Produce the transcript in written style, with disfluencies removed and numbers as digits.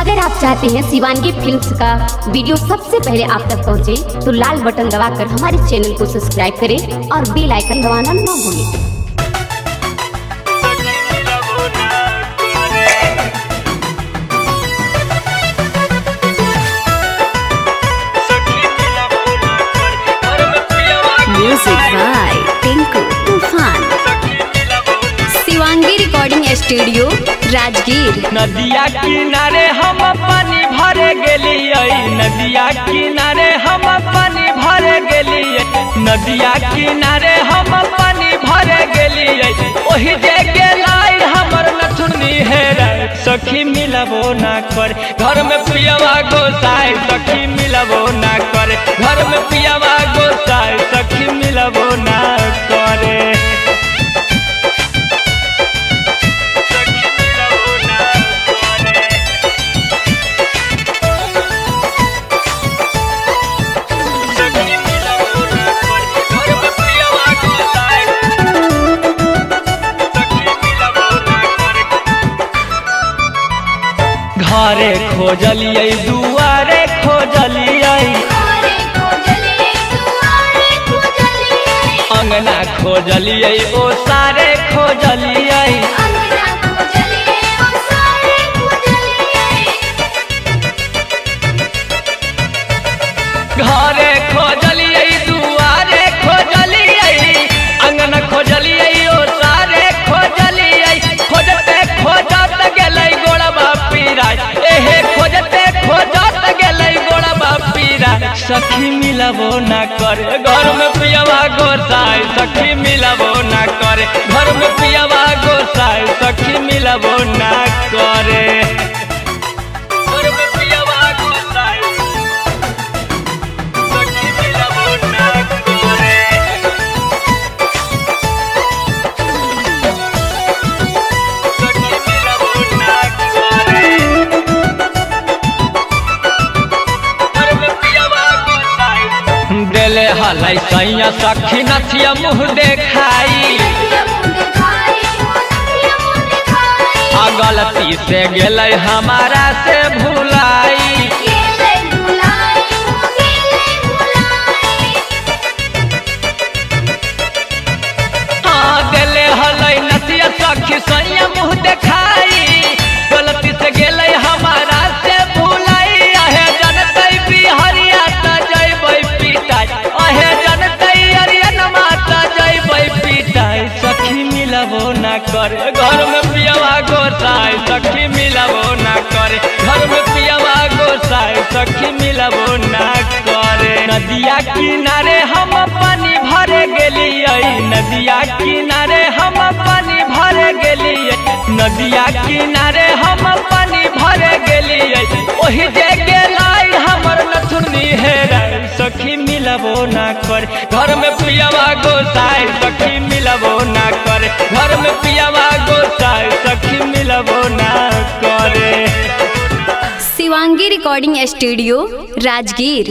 अगर आप चाहते हैं शिवांगी फिल्म्स का वीडियो सबसे पहले आप तक पहुंचे, तो लाल बटन दबाकर हमारे चैनल को सब्सक्राइब करें और बेल आइकन दबाना न भूलें। म्यूजिक बाय टिंकू तूफान। Shivangi recording studio Rajgir. नदिया किनारे हम पानी भरे गेलिए, नदिया किनारे हम पानी भरे गेलिए, नदिया किनारे हम पानी भरे गेलिए। ओही जे गेलाई हमर नथुनी हेरा, सखी मिलबो ना करे घर में पियवा गोसाई, सखी मिलबो ना करे घर में पियवा गोसाई, सखी मिलबो ना करे। घरे खोजलिए दुआरे खोजलिए, अंगना खोजलिए ओ सारे खोजलिए, घरे खोजलिए दुआरे खोजलिए, अंगना खोजलिए ओ सारे खोजलिए। खोजते खोजत गेलै गोड़बा पीराय, एहे खोजते खोजत गेलै गोड़बा पीराय, सखी मिलबो ना करे घर में पियवा गोसाई, सखी मिलबो ना करे घर में पियवा गोसाई, सखी मिलबो ना करे। देले हलाई सैया सखी नथिया मुँह देखाई, आ गलती से गेलै हमारा से भुलाई। हाँ देले हलाई नथिया सखी सैया मुँह देखाई, गलती से गेलै हमारा से भुलाई। आहे जनतै बिहरिया त जइबै पिटाई, आहे जनतै अरियनमा त जइबै पिटाई, सखी मिलबो ना करे घर में पियवा गोसाई, सखी मिलबो ना करे घर में पियवा गोसाई, सखी मिलबो ना करे। नदिया किनारे हम पानी भरे गेलिए, नदिया किनारे हम पानी भरे गेलिए, नदिया किनारे हम पानी भरे गेलिए। ओही जे गेलाई हमर नथुनी हेरा, सखी मिलबो ना करे घर में पियवा गोसाई, सखी मिलबो ना करे घर में पियवा गोसाई, सखी मिलबो ना करे। Shivangi recording studio Rajgir.